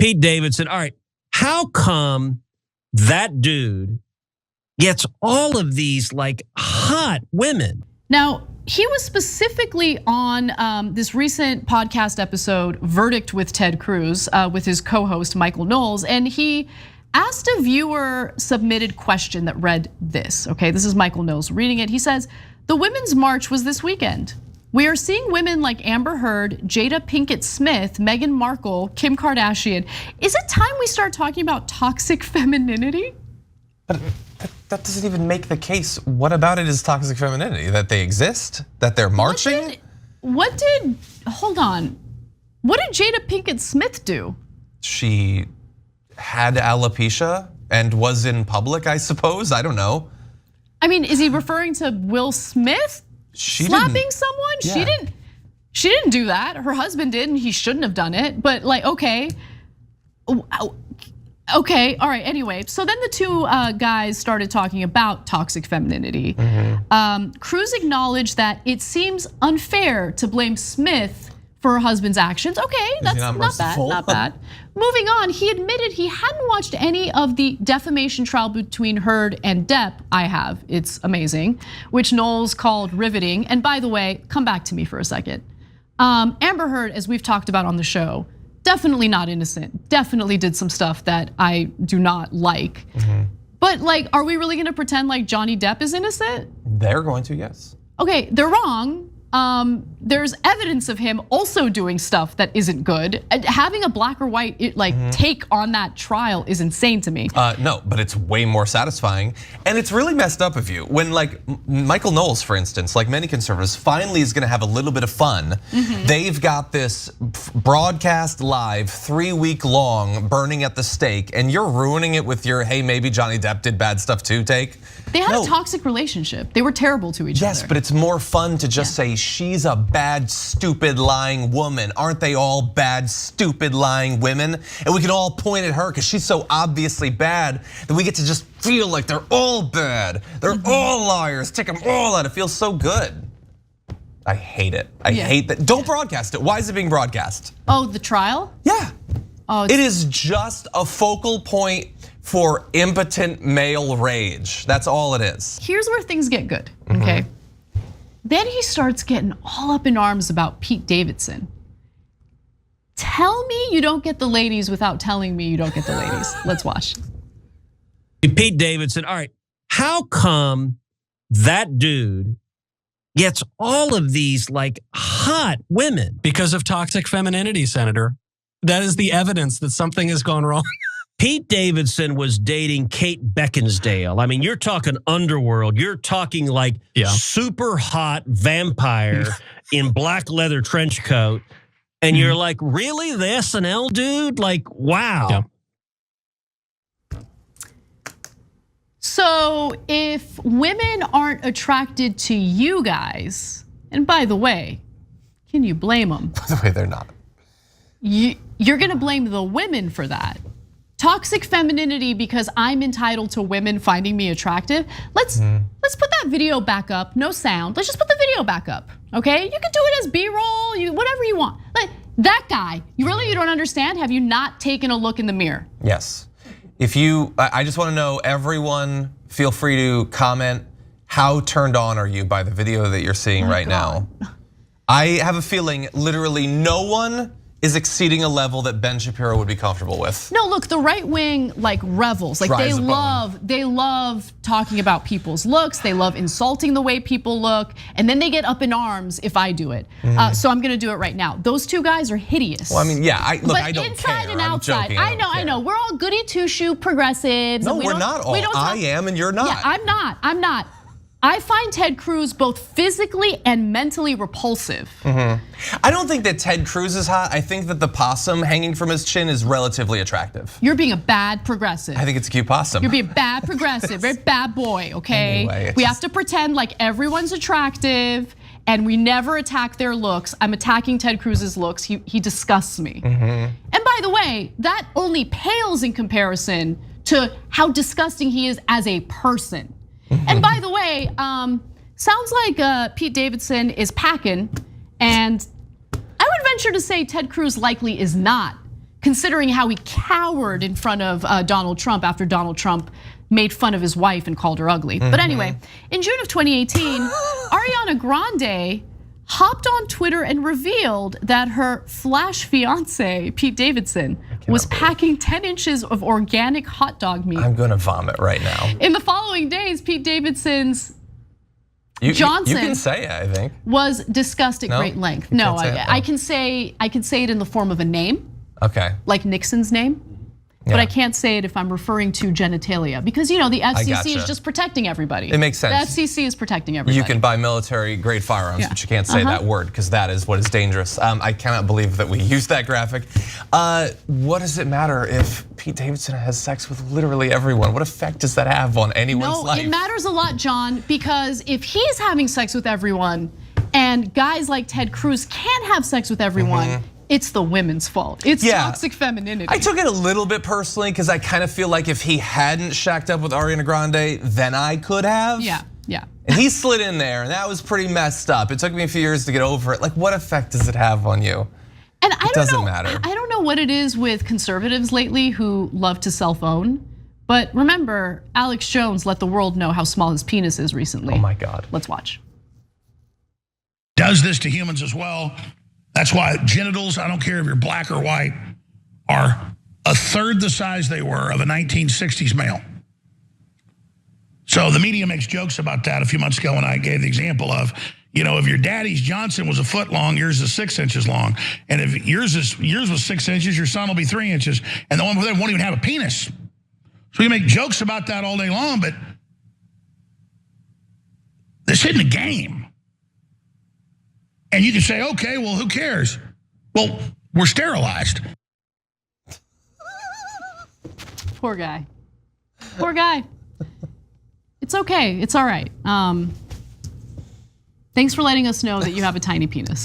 Pete Davidson. All right. How come that dude gets all of these like hot women? Now, he was specifically on this recent podcast episode, Verdict with Ted Cruz, with his co-host Michael Knowles, and he asked a viewer submitted question that read this. Okay, this is Michael Knowles reading it. He says, "The Women's March was this weekend. We are seeing women like Amber Heard, Jada Pinkett Smith, Meghan Markle, Kim Kardashian. Is it time we start talking about toxic femininity?" But that doesn't even make the case. What about it is toxic femininity? That they exist? That they're marching? Hold on. What did Jada Pinkett Smith do? She had alopecia and was in public, I suppose. I don't know. I mean, is he referring to Will Smith slapping someone? Yeah. She didn't do that. Her husband did, and he shouldn't have done it. But like, okay, all right. Anyway, so then the two guys started talking about toxic femininity. Cruz acknowledged that it seems unfair to blame Smith for her husband's actions. Okay, that's not bad. Moving on, he admitted he hadn't watched any of the defamation trial between Heard and Depp. I have, it's amazing, which Knowles called riveting. And by the way, come back to me for a second. Amber Heard, as we've talked about on the show, definitely not innocent, definitely did some stuff that I do not like. But like, are we really gonna pretend like Johnny Depp is innocent? They're going to, yes. Okay, they're wrong. There's evidence of him also doing stuff that isn't good. Having a black or white take on that trial is insane to me. No, but it's way more satisfying. And it's really messed up of you. When like Michael Knowles, for instance, like many conservatives, finally is gonna have a little bit of fun. They've got this broadcast live, 3-week long, burning at the stake, and you're ruining it with your, hey, maybe Johnny Depp did bad stuff too take. They had a toxic relationship. They were terrible to each other. Yes, but it's more fun to just say, she's a bad, stupid, lying woman. Aren't they all bad, stupid, lying women? And we can all point at her because she's so obviously bad that we get to just feel like they're all bad. They're all liars, take them all out. It feels so good. I hate it. I hate that. Don't broadcast it. Why is it being broadcast? Oh, the trial? Yeah. It is just a focal point for impotent male rage. That's all it is. Here's where things get good, okay? Then he starts getting all up in arms about Pete Davidson. Tell me you don't get the ladies without telling me you don't get the ladies. Let's watch. Pete Davidson, all right. How come that dude gets all of these like hot women? Because of toxic femininity, Senator. That is the evidence that something has gone wrong. Pete Davidson was dating Kate Beckinsale. I mean, you're talking underworld. You're talking like super hot vampire in black leather trench coat. And you're like, really? The SNL dude? Like, wow. So if women aren't attracted to you guys, and by the way, can you blame them? By the way, they're not. You're gonna blame the women for that. Toxic femininity because I'm entitled to women finding me attractive. Let's put that video back up. No sound. Let's just put the video back up. Okay? You can do it as B-roll, whatever you want. Like that guy, you don't understand? Have you not taken a look in the mirror? Yes. I just want to know, everyone, feel free to comment. How turned on are you by the video that you're seeing right now? I have a feeling literally no one is exceeding a level that Ben Shapiro would be comfortable with. No, look, the right wing like revels. Like they love talking about people's looks. They love insulting the way people look. And then they get up in arms if I do it. So I'm gonna do it right now. Those two guys are hideous. Well, I mean, yeah, but I don't inside care. and outside. I know. We're all goody two-shoe progressives. No, we're not all. I am and you're not. Yeah, I'm not. I find Ted Cruz both physically and mentally repulsive. I don't think that Ted Cruz is hot. I think that the possum hanging from his chin is relatively attractive. You're being a bad progressive. I think it's a cute possum. You're being a bad progressive, very bad boy, okay? Anyway, we have to pretend like everyone's attractive and we never attack their looks. I'm attacking Ted Cruz's looks, he disgusts me. And by the way, that only pales in comparison to how disgusting he is as a person. And by the way, sounds like Pete Davidson is packing, and I would venture to say Ted Cruz likely is not, considering how he cowered in front of Donald Trump after Donald Trump made fun of his wife and called her ugly. But anyway, in June of 2018, Ariana Grande hopped on Twitter and revealed that her flash fiance, Pete Davidson, was packing 10 inches of organic hot dog meat. I'm gonna vomit right now. In the following days, Pete Davidson's Johnson, you can say it, I think, was discussed at great length. No, I can say it in the form of a name. Okay. Like Nixon's name. But I can't say it if I'm referring to genitalia because the FCC is just protecting everybody. It makes sense. The FCC is protecting everybody. You can buy military grade firearms, but you can't say that word because that is what is dangerous. I cannot believe that we used that graphic. What does it matter if Pete Davidson has sex with literally everyone? What effect does that have on anyone's life? No, it matters a lot, John, because if he's having sex with everyone and guys like Ted Cruz can't have sex with everyone, it's the women's fault. It's toxic femininity. I took it a little bit personally because I kind of feel like if he hadn't shacked up with Ariana Grande, then I could have. Yeah. And he slid in there, and that was pretty messed up. It took me a few years to get over it. Like, what effect does it have on you? And it doesn't matter. I don't know what it is with conservatives lately who love to self-own. But remember, Alex Jones let the world know how small his penis is recently. Oh my God. Let's watch. Does this to humans as well. That's why genitals, I don't care if you're black or white, are a third the size they were of a 1960s male. So the media makes jokes about that a few months ago when I gave the example of, if your daddy's Johnson was a foot long, yours is 6 inches long. And if yours was 6 inches, your son will be 3 inches. And the one with them won't even have a penis. So we make jokes about that all day long, but this isn't a game. And you can say, okay, well, who cares? Well, we're sterilized. Poor guy. Poor guy. It's okay. It's all right. Thanks for letting us know that you have a tiny penis.